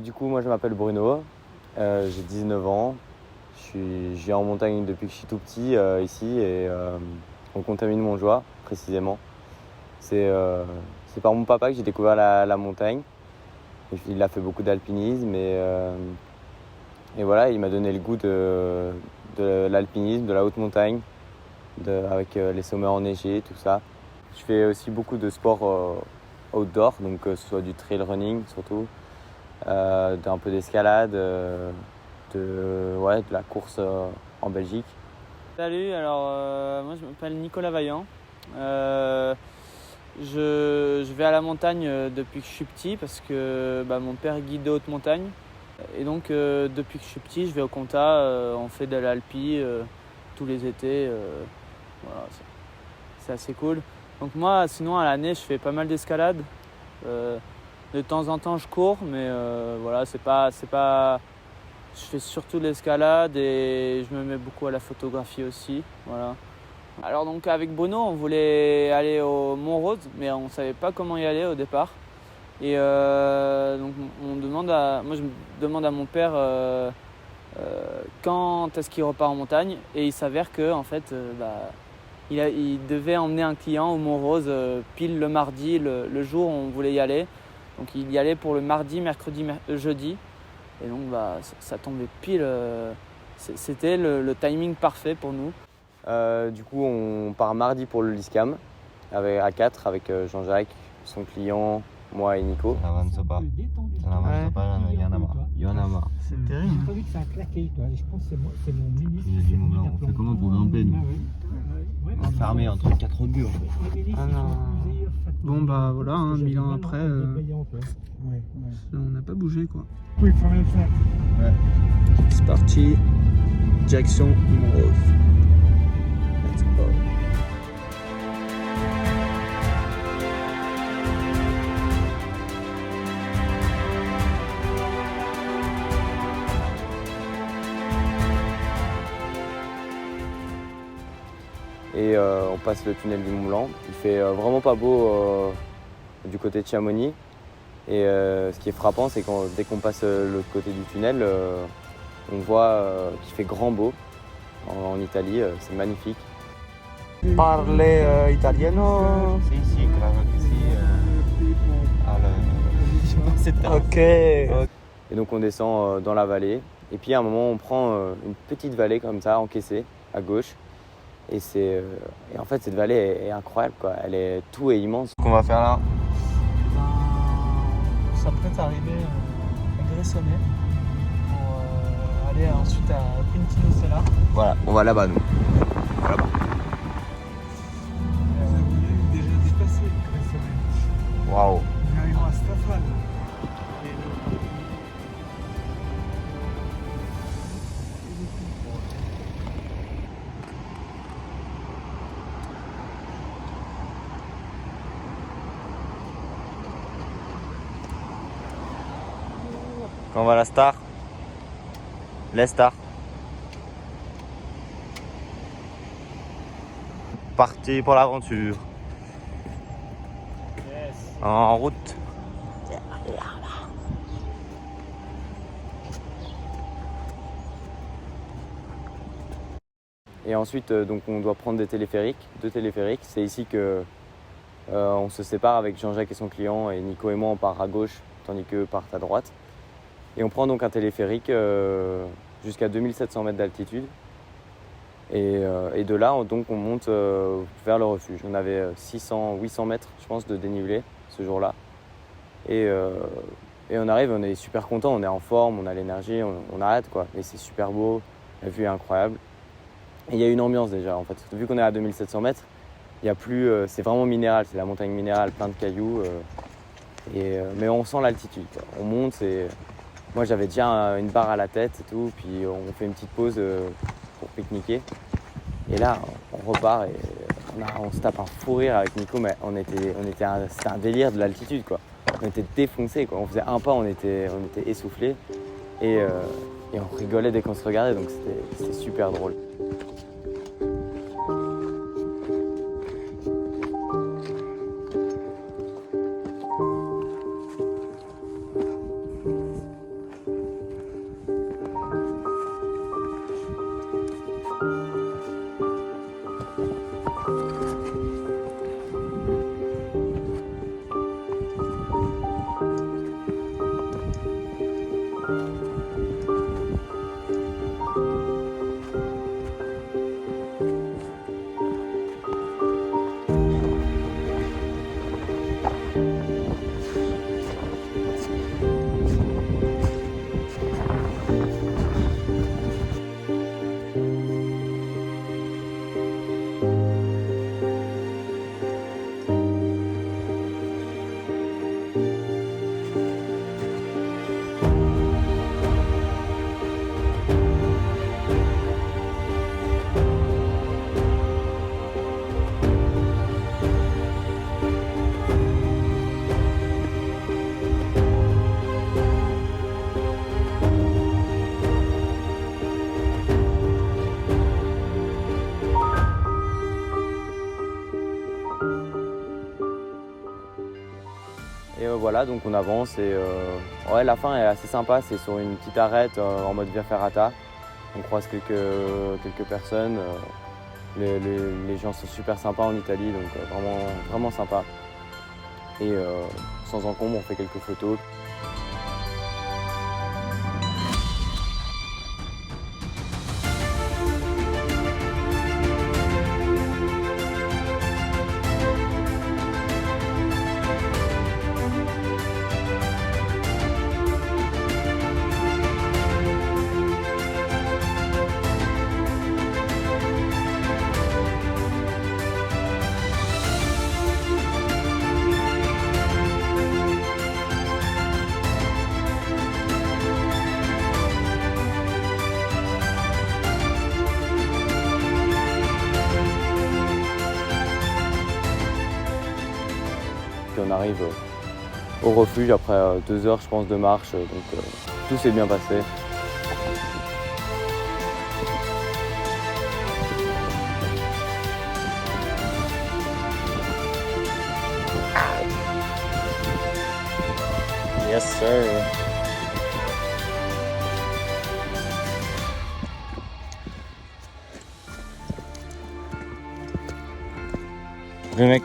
Du coup, moi je m'appelle Bruno, j'ai 19 ans, je vis en montagne depuis que je suis tout petit ici et on Contamine-Montjoie précisément. C'est par mon papa que j'ai découvert la montagne. Il a fait beaucoup d'alpinisme et voilà, il m'a donné le goût de l'alpinisme, de la haute montagne, avec les sommets enneigés, tout ça. Je fais aussi beaucoup de sports outdoor, donc que ce soit du trail running surtout, d'un peu d'escalade, de la course en Belgique. Salut, alors moi je m'appelle Nicolas Vaillant. Je vais à la montagne depuis que je suis petit parce que mon père est guide de haute montagne. Et donc depuis que je suis petit, je vais au Comtat, on fait de l'alpi tous les étés. Voilà, c'est assez cool. Donc moi, sinon à l'année, je fais pas mal d'escalade. De temps en temps, je cours, mais voilà, c'est pas. Je fais surtout de l'escalade et je me mets beaucoup à la photographie aussi. Voilà. Alors donc avec Bruno, on voulait aller au Mont Rose, mais on savait pas comment y aller au départ. Et donc moi je demande à mon père quand est-ce qu'il repart en montagne, et il s'avère que en fait il devait emmener un client au Mont Rose pile le mardi, le jour où on voulait y aller. Donc il y allait pour le mardi, mercredi, jeudi. Et donc ça tombait pile, c'était le timing parfait pour nous. Du coup, on part mardi pour le Liscam à 4 avec Jean-Jacques, son client, moi et Nico. Ça n'avance pas. Ça n'avance pas, il y en a marre. Il y en a marre. C'est terrible. J'ai pas vu que ça a claqué, toi. Je pense que c'est mon ministre. Il y a du moment, on fait comment pour grimper, nous? Enfermé entre 4 murs. Ah non. Bon voilà, bilan après, on n'a pas bougé quoi. Oui, il faut le faire. Ouais. C'est parti, direction Mont Rose. Let's go. Et on passe le tunnel du Mont Blanc. Il fait vraiment pas beau du côté de Chamonix. Et ce qui est frappant, c'est que dès qu'on passe l'autre côté du tunnel, on voit qu'il fait grand beau en Italie. C'est magnifique. Parle italiano? Si, claro que si. Ok. Et donc on descend dans la vallée. Et puis à un moment, on prend une petite vallée comme ça, encaissée, à gauche. Et en fait, cette vallée est incroyable, quoi. Tout est immense. Qu'est-ce qu'on va faire là? On s'apprête à arriver à Gressonnet pour aller ensuite à Quintinosella. Voilà, on va là-bas, nous. Là-bas. Vous avez déjà dépassé Gressonnet. Waouh. Nous arrivons à Stafan. Quand on va à la Star? Les Stars. Parti pour l'aventure. Yes. En route. Et ensuite, donc on doit prendre deux téléphériques. C'est ici que on se sépare avec Jean-Jacques et son client, et Nico et moi on part à gauche, tandis qu'eux partent à droite. Et on prend donc un téléphérique jusqu'à 2700 mètres d'altitude. Et de là, on monte vers le refuge. On avait 800 mètres, je pense, de dénivelé ce jour-là. Et on arrive, on est super content, on est en forme, on a l'énergie, on a hâte, quoi. Et c'est super beau, la vue est incroyable. Et il y a une ambiance déjà, en fait. Vu qu'on est à 2700 mètres, il y a plus, c'est vraiment minéral, c'est la montagne minérale, plein de cailloux. Mais on sent l'altitude, quoi. On monte, moi j'avais déjà une barre à la tête et tout, puis on fait une petite pause pour pique-niquer. Et là, on repart et on se tape un fou rire avec Nico, mais c'était un délire de l'altitude, quoi. On était défoncés, quoi. On faisait un pas, on était essoufflés et on rigolait dès qu'on se regardait, donc c'était super drôle. voilà, donc on avance et ouais, la fin est assez sympa. C'est sur une petite arête en mode via ferrata. On croise quelques personnes. Les gens sont super sympas en Italie, donc vraiment, vraiment sympa. Et sans encombre, on fait quelques photos. Puis on arrive au refuge après 2 heures, je pense, de marche. Donc tout s'est bien passé. Yes, sir. Le mec.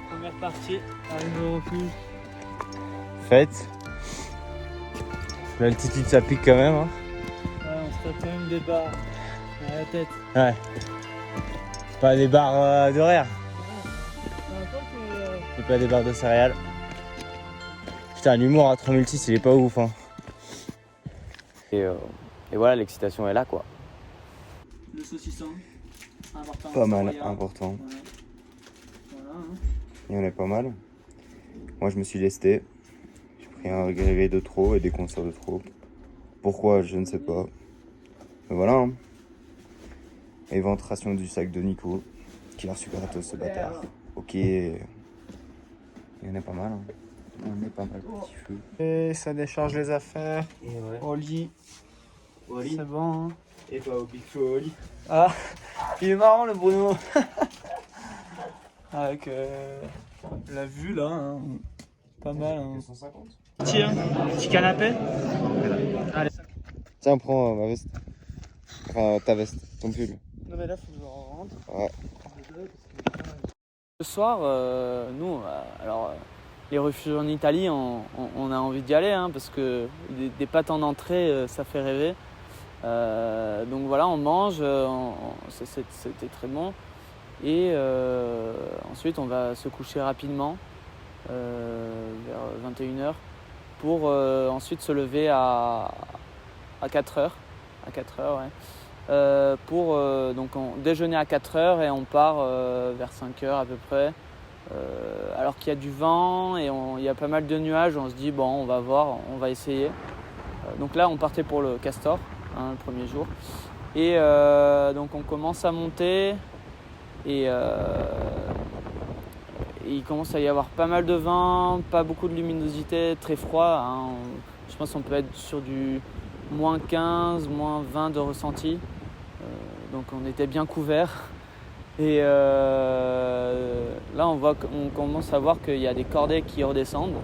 Première partie, arrivé au refuge. Fête. L'altitude ça pique quand même. Hein. Ouais, on se tape quand même des barres à la tête. Ouais. C'est pas des barres d'horaire. C'est pas des barres de céréales. Putain, l'humour à 3006 il est pas ouf. Hein. Et voilà, l'excitation est là, quoi. Le saucisson, important. Pas mal, Savoyard. important. Voilà, hein. Il y en a pas mal. Moi je me suis lesté. J'ai pris un réveil de trop et des concerts de trop. Pourquoi, je ne sais pas. Mais voilà. Hein. Éventration du sac de Nico, qui a reçu gratos ce bâtard. Ok. Il y en a pas mal. Hein. On est pas mal, petit feu. Et ça décharge les affaires Et ouais. au lit. C'est bon, hein. Et toi au big show au lit. Ah, il est marrant le Bruno. Avec la vue là, hein. Pas mal. Hein. 150. Tiens, petit canapé. Allez. Tiens, prends ma veste. Enfin, ta veste, ton pull. Non mais là faut que je rentre. Ouais. Ce soir, nous, alors les refuges en Italie, on a envie d'y aller hein, parce que des pâtes en entrée, ça fait rêver. Donc voilà, on mange, c'était très bon. Et ensuite, on va se coucher rapidement vers 21h pour ensuite se lever à 4h. À 4h, ouais. Pour donc on déjeuner à 4h et on part vers 5h à peu près. Alors qu'il y a du vent et il y a pas mal de nuages, on se dit bon, on va voir, on va essayer. Donc là, on partait pour le Castor, hein, le premier jour. Et donc on commence à monter et il commence à y avoir pas mal de vent, pas beaucoup de luminosité, très froid. Hein. Je pense qu'on peut être sur du moins 15, moins 20 de ressenti. Donc on était bien couverts. Et là, on commence à voir qu'il y a des cordées qui redescendent.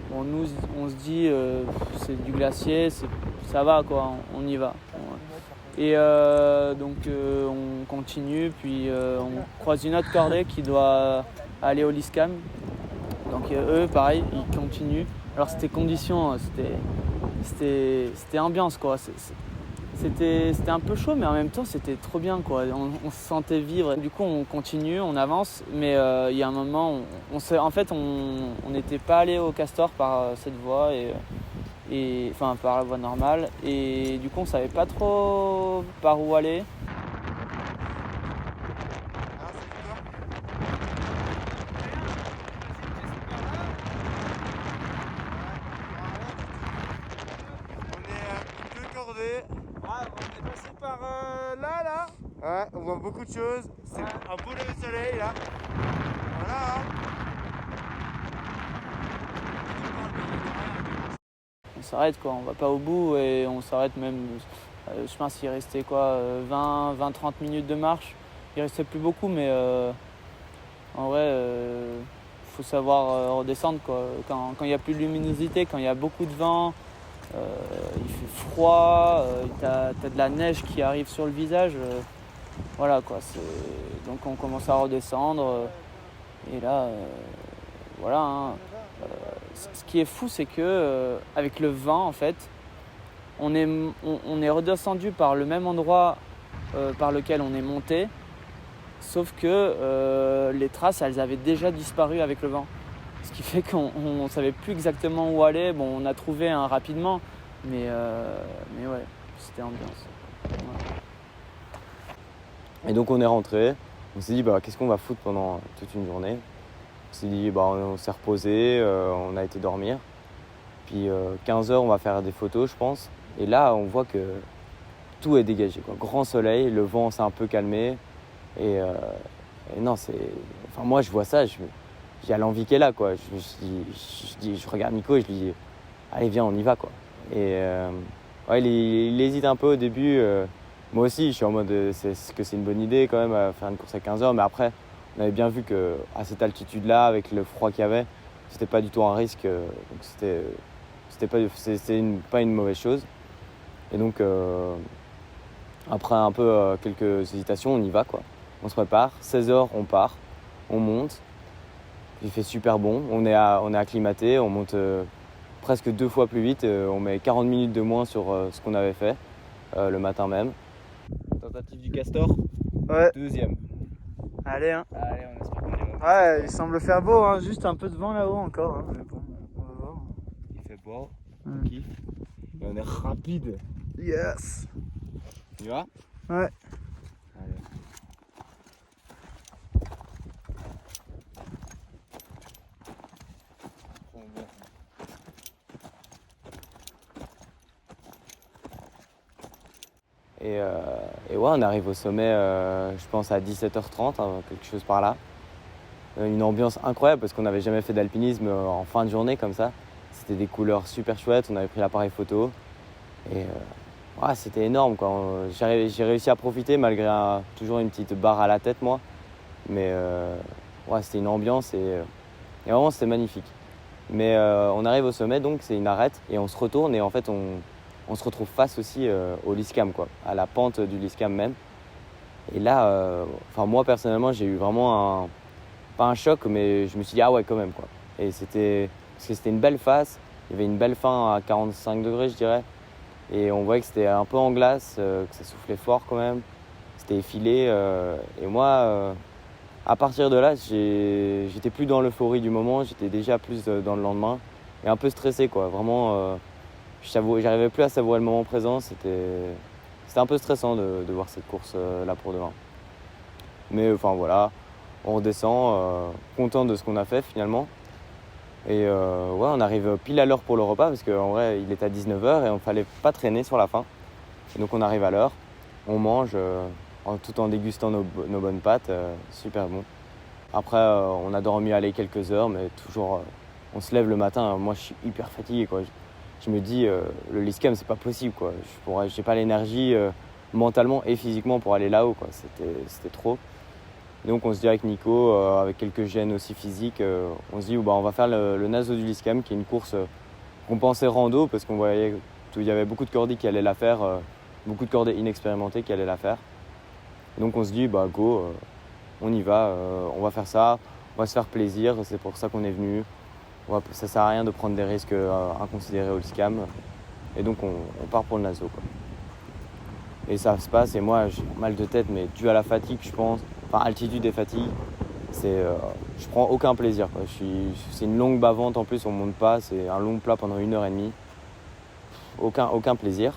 Bon, nous, on se dit, c'est du glacier, ça va quoi, on y va. Et donc on continue, puis on croise une autre cordée qui doit aller au Liscam. Donc eux, pareil, ils continuent. Alors c'était condition, c'était ambiance quoi. C'était un peu chaud, mais en même temps c'était trop bien quoi. On se sentait vivre. Du coup on continue, on avance, mais il y a un moment, on n'était pas allé au Castor par cette voie enfin par la voie normale, et du coup on savait pas trop par où aller. On est passé par là. Ouais, on voit beaucoup de choses. C'est un beau lever de soleil là. Voilà. On s'arrête quoi, on va pas au bout et on s'arrête même, je pense qu'il restait quoi, 20-30 minutes de marche. Il restait plus beaucoup, mais en vrai, faut savoir redescendre, quoi. Quand il n'y a plus de luminosité, quand il y a beaucoup de vent, il fait froid, t'as de la neige qui arrive sur le visage. Voilà quoi, donc on commence à redescendre. Et là, voilà. Hein. Ce qui est fou, c'est que avec le vent, en fait, on est redescendu par le même endroit par lequel on est monté, sauf que les traces, elles avaient déjà disparu avec le vent. Ce qui fait qu'on ne savait plus exactement où aller. Bon, on a trouvé rapidement, mais ouais, c'était ambiance. Ouais. Et donc on est rentré, on s'est dit qu'est-ce qu'on va foutre pendant toute une journée. On s'est dit on s'est reposé, on a été dormir. Puis 15h on va faire des photos je pense. Et là on voit que tout est dégagé, quoi. Grand soleil, le vent s'est un peu calmé. Et non moi je vois ça, j'ai l'envie qu'elle est là, quoi. Je regarde Nico et je lui dis allez viens on y va, quoi. Et ouais, il hésite un peu au début. Moi aussi, je suis en mode c'est une bonne idée quand même à faire une course à 15h, mais après, on avait bien vu qu'à cette altitude-là, avec le froid qu'il y avait, c'était pas du tout un risque, donc c'était pas une mauvaise chose. Et donc, après un peu quelques hésitations, on y va, quoi. On se prépare, 16h, on part, on monte, il fait super bon, on est acclimaté, on monte presque 2 fois plus vite, on met 40 minutes de moins sur ce qu'on avait fait le matin même. Tentative du Castor. Ouais. 2e. Allez, hein. Allez, on espère qu'on est bon. Ouais, il semble faire beau, hein. Juste un peu de vent là-haut encore. Hein. Mais bon, on va voir. Il fait beau, on kiffe. Et on est rapide. Yes. Tu vas? Ouais. Allez. Et ouais, on arrive au sommet, je pense à 17h30, hein, quelque chose par là. Une ambiance incroyable parce qu'on n'avait jamais fait d'alpinisme en fin de journée comme ça. C'était des couleurs super chouettes, on avait pris l'appareil photo. Et ouais, c'était énorme, quoi. J'ai réussi à profiter malgré toujours une petite barre à la tête, moi. Mais ouais, c'était une ambiance et vraiment c'était magnifique. Mais on arrive au sommet, donc c'est une arête et on se retourne et en fait on se retrouve face aussi au Lyskam, quoi, à la pente du Lyskam même. Et là, moi personnellement, j'ai eu vraiment pas un choc, mais je me suis dit ah ouais quand même, quoi. Et parce que c'était une belle face, il y avait une belle fin à 45 degrés je dirais. Et on voyait que c'était un peu en glace, que ça soufflait fort quand même. C'était effilé. Et moi, à partir de là, j'étais plus dans l'euphorie du moment, j'étais déjà plus dans le lendemain. Et un peu stressé, quoi. Vraiment, j'arrivais plus à savourer le moment présent. C'était un peu stressant de voir cette course là pour demain. Mais enfin voilà, on redescend, content de ce qu'on a fait finalement. Et ouais, on arrive pile à l'heure pour le repas parce qu'en vrai il était à 19h et on ne fallait pas traîner sur la fin. Et donc on arrive à l'heure, on mange tout en dégustant nos bonnes pâtes, super bon. Après on a dormi quelques heures, mais toujours on se lève le matin, moi je suis hyper fatigué, quoi. Je me dis le Lyskam c'est pas possible, quoi. J'ai pas l'énergie mentalement et physiquement pour aller là-haut, quoi. C'était trop. Et donc on se dit avec Nico, avec quelques gènes aussi physiques, on se dit on va faire le Naso du Lyskam, qui est une course qu'on pensait rando parce qu'on voyait qu'il y avait beaucoup de cordis qui allaient la faire, beaucoup de cordés inexpérimentés qui allaient la faire. Et donc on se dit go, on y va, on va faire ça, on va se faire plaisir, c'est pour ça qu'on est venu. Ça sert à rien de prendre des risques inconsidérés au Lyskam. Et donc on part pour le Naso, quoi. Et ça se passe et moi j'ai mal de tête, mais dû à la fatigue je pense. Enfin, altitude et fatigue, je prends aucun plaisir, quoi. C'est une longue bavante en plus, on monte pas, c'est un long plat pendant 1h30. Aucun plaisir.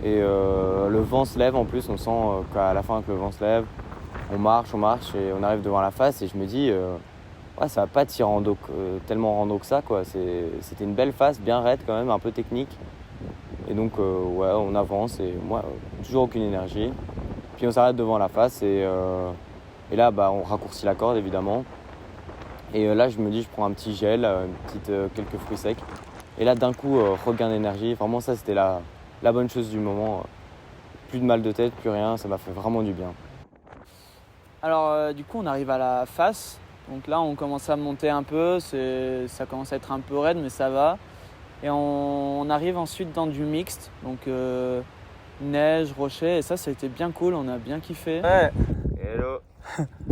Et le vent se lève en plus, on sent qu'à la fin que le vent se lève, on marche et on arrive devant la face et je me dis ouais, ça va pas être si rando, tellement rando que ça, quoi. C'était une belle face, bien raide quand même, un peu technique. Et donc ouais, on avance et moi toujours aucune énergie. Puis on s'arrête devant la face et là on raccourcit la corde évidemment. Et là je me dis je prends un petit gel, quelques fruits secs. Et là d'un coup regain d'énergie. Vraiment ça c'était la bonne chose du moment. Plus de mal de tête, plus rien, ça m'a fait vraiment du bien. Alors du coup on arrive à la face Donc là, on commence à monter un peu, ça commence à être un peu raide, mais ça va. Et on arrive ensuite dans du mixte, donc neige, rocher, et ça a été bien cool, on a bien kiffé. Ouais. Hello.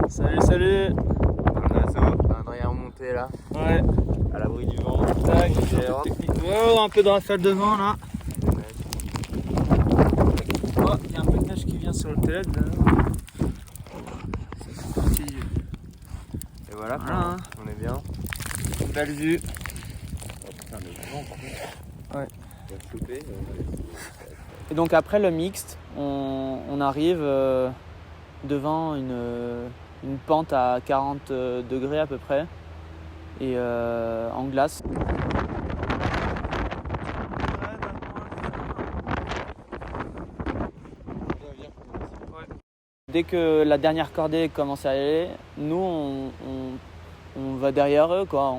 Salut. Un arrière montée là, Ouais, à l'abri du vent. tac, oh, un peu de rafale de vent là. Oh, il y a un peu de neige qui vient sur le pellet là. Ça fait partie. Et voilà, Voilà. on est bien. Belle vue. Oh putain, le vent par contre. Ouais. Il va choper. Et donc après le mixte, on arrive devant une pente à 40 degrés à peu près, et en glace. Dès que la dernière cordée commence à aller, nous on va derrière eux quoi,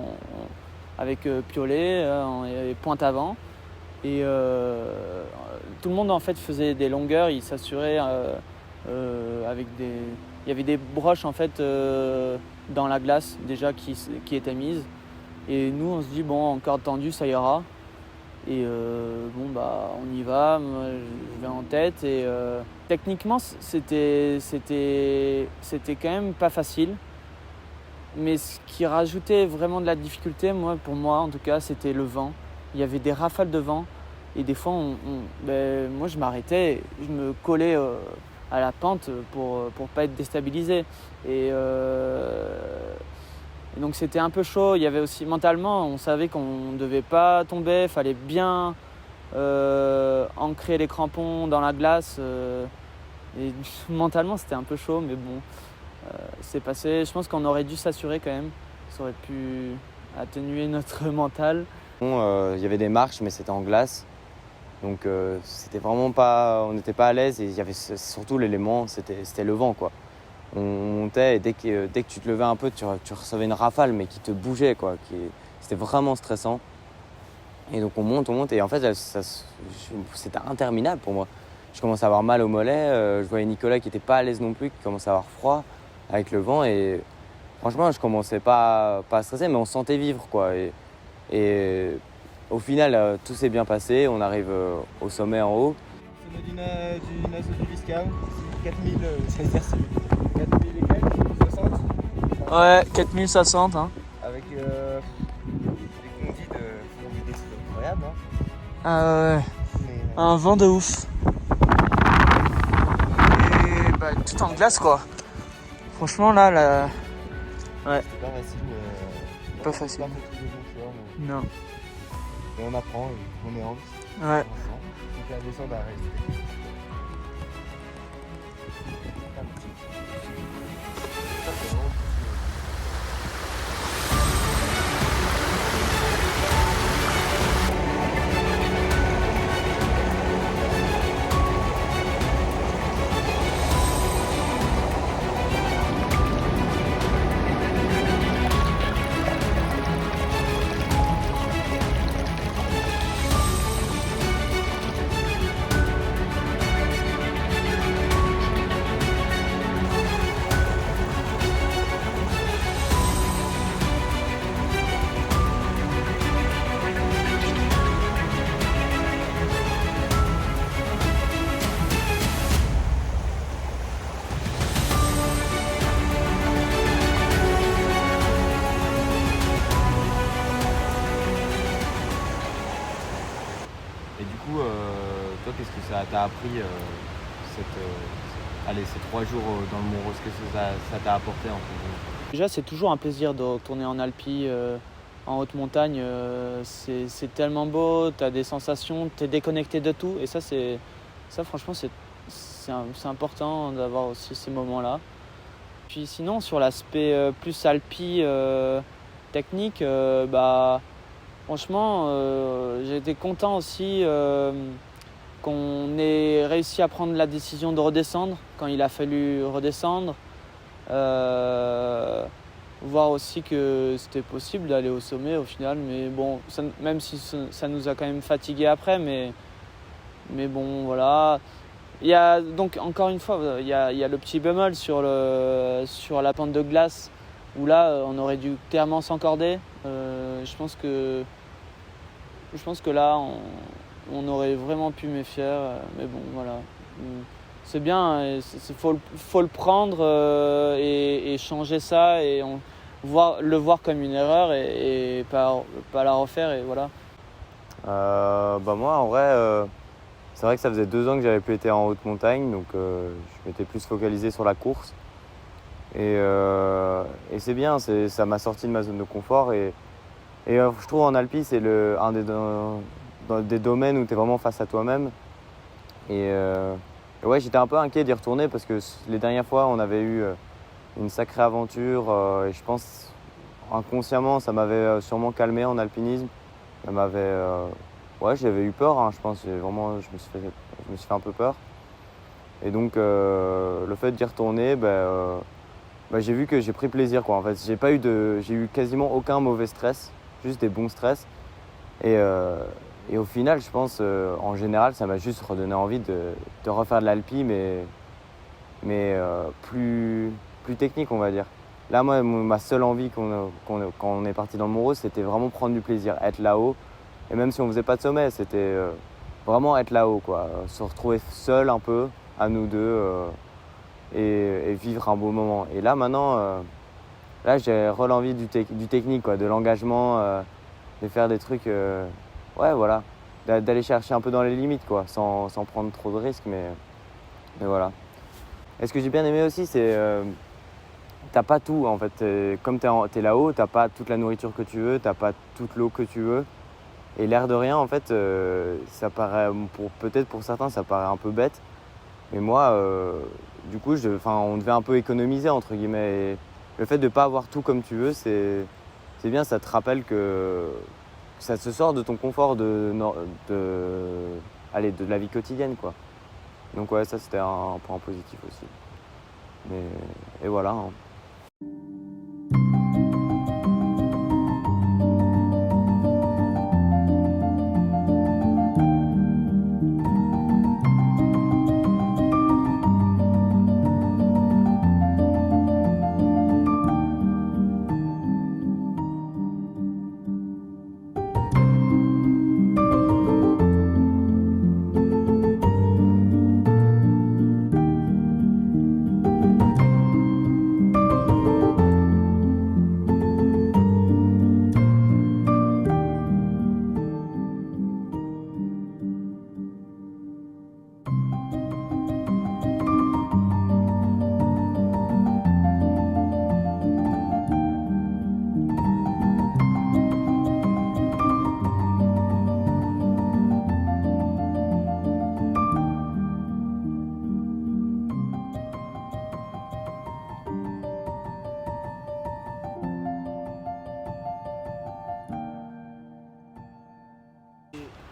avec piolet et pointe avant. Et tout le monde en fait faisait des longueurs, il s'assurait avec des... Il y avait des broches en fait dans la glace déjà qui étaient mises. Et nous on se dit bon, en corde tendue ça ira. Et bon bah on y va, moi, je vais en tête. Et techniquement c'était quand même pas facile. Mais ce qui rajoutait vraiment de la difficulté, pour moi en tout cas, c'était le vent. Il y avait des rafales de vent et des fois, moi je m'arrêtais, je me collais à la pente pour pas être déstabilisé. Et donc c'était un peu chaud. Il y avait aussi mentalement, on savait qu'on ne devait pas tomber, il fallait bien ancrer les crampons dans la glace. Et mentalement c'était un peu chaud, mais bon, c'est passé. Je pense qu'on aurait dû s'assurer quand même, ça aurait pu atténuer notre mental. Il y avait des marches, mais c'était en glace. Donc c'était vraiment pas, on n'était pas à l'aise, et il y avait surtout l'élément, c'était le vent quoi. On montait et dès que tu te levais un peu, tu recevais une rafale mais qui te bougeait quoi. C'était vraiment stressant. Et donc on monte et en fait c'était interminable pour moi. Je commençais à avoir mal au mollet, je voyais Nicolas qui était pas à l'aise non plus, qui commençait à avoir froid avec le vent, et franchement je commençais pas à stresser, mais on se sentait vivre quoi. Et au final, tout s'est bien passé, on arrive au sommet en haut. C'est d'une asso du Viscam, 4000, c'est-à-dire 4000 et quelques, 60. Ouais, 4060 hein. Avec des conduits de c'est incroyable hein. Ah ouais, Mais, un vent de ouf. Et bah, tout en glace quoi. Franchement là, ouais. c'est pas facile. Pas facile. Pas fait tous les jours, tu vois, Non. mais on apprend, on est en Ouais. donc la descente à rester. Et du coup, toi, qu'est-ce que ça t'a appris ces 3 jours dans le Mont Rose? Qu'est-ce que ça t'a apporté en fait? Déjà, c'est toujours un plaisir de retourner en Alpi, en haute montagne. C'est tellement beau, tu as des sensations, tu es déconnecté de tout. Et ça franchement, c'est important d'avoir aussi ces moments-là. Puis sinon, sur l'aspect plus Alpi technique, franchement, j'ai été content aussi qu'on ait réussi à prendre la décision de redescendre quand il a fallu redescendre. Voir aussi que c'était possible d'aller au sommet au final, mais bon, même si ça nous a quand même fatigués après, mais bon voilà. Il y a donc encore une fois, il y a le petit bémol sur la pente de glace où là, on aurait dû clairement s'encorder. Je pense que là, on aurait vraiment pu mieux faire. Mais bon, voilà. C'est bien, il faut le prendre et changer ça et le voir comme une erreur et pas la refaire. Et voilà. Moi, en vrai, c'est vrai que ça faisait 2 ans que j'avais plus été en haute montagne, donc je m'étais plus focalisé sur la course. Et c'est bien, ça m'a sorti de ma zone de confort. Et je trouve en alpi, c'est un des domaines où tu es vraiment face à toi-même. Et ouais, j'étais un peu inquiet d'y retourner parce que les dernières fois, on avait eu une sacrée aventure. Et je pense, inconsciemment, ça m'avait sûrement calmé en alpinisme. Ça m'avait... ouais, j'avais eu peur, hein, je pense. Je me suis fait un peu peur. Et donc, le fait d'y retourner, j'ai vu que j'ai pris plaisir, quoi. En fait, j'ai eu quasiment aucun mauvais stress, juste des bons stress. Et au final, je pense, en général, ça m'a juste redonné envie de refaire de l'alpi, mais plus technique, on va dire. Là, moi, ma seule envie quand on est parti dans le Mont-Rose, c'était vraiment prendre du plaisir, être là-haut. Et même si on faisait pas de sommet, c'était vraiment être là-haut, quoi. Se retrouver seul un peu, à nous deux, et vivre un beau moment. Et là, maintenant, là, j'ai l'envie du technique, quoi, de l'engagement, de faire des trucs, ouais, voilà, d'aller chercher un peu dans les limites, quoi, sans prendre trop de risques, mais voilà. Et ce que j'ai bien aimé aussi, c'est t'as pas tout, en fait. Comme t'es là-haut, t'as pas toute la nourriture que tu veux, t'as pas toute l'eau que tu veux. Et l'air de rien, en fait, ça paraît, peut-être pour certains, ça paraît un peu bête. Mais moi, du coup, on devait un peu économiser, entre guillemets. Et le fait de ne pas avoir tout comme tu veux, c'est bien, ça te rappelle que ça se sort de ton confort de la vie quotidienne, quoi. Donc ouais, ça, c'était un point positif aussi. Et voilà, hein.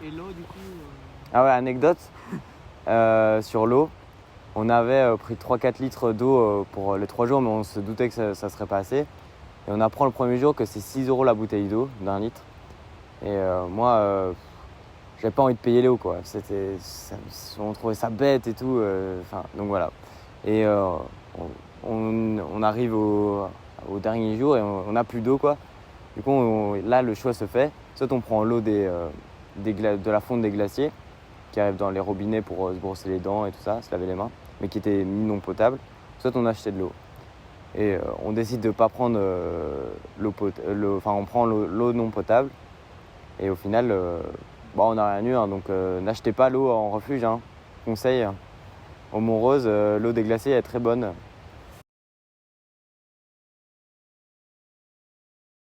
Et l'eau, du coup Ah ouais, anecdote, sur l'eau, on avait pris 3-4 litres d'eau pour les 3 jours, mais on se doutait que ça serait pas assez. Et on apprend le premier jour que c'est 6 € la bouteille d'eau d'1 litre. Et moi, j'avais pas envie de payer l'eau, quoi. On trouvait ça bête et tout. Donc voilà. Et on arrive au dernier jour et on n'a plus d'eau, quoi. Du coup, là, le choix se fait. Soit on prend l'eau de la fonte des glaciers qui arrive dans les robinets pour se brosser les dents et tout ça, se laver les mains, mais qui était non potable. Soit on achetait de l'eau. Et on décide de ne pas prendre on prend l'eau non potable. Et au final, on n'a rien eu, hein, donc n'achetez pas l'eau en refuge, hein. Conseil. Au Mont-Rose, l'eau des glaciers est très bonne.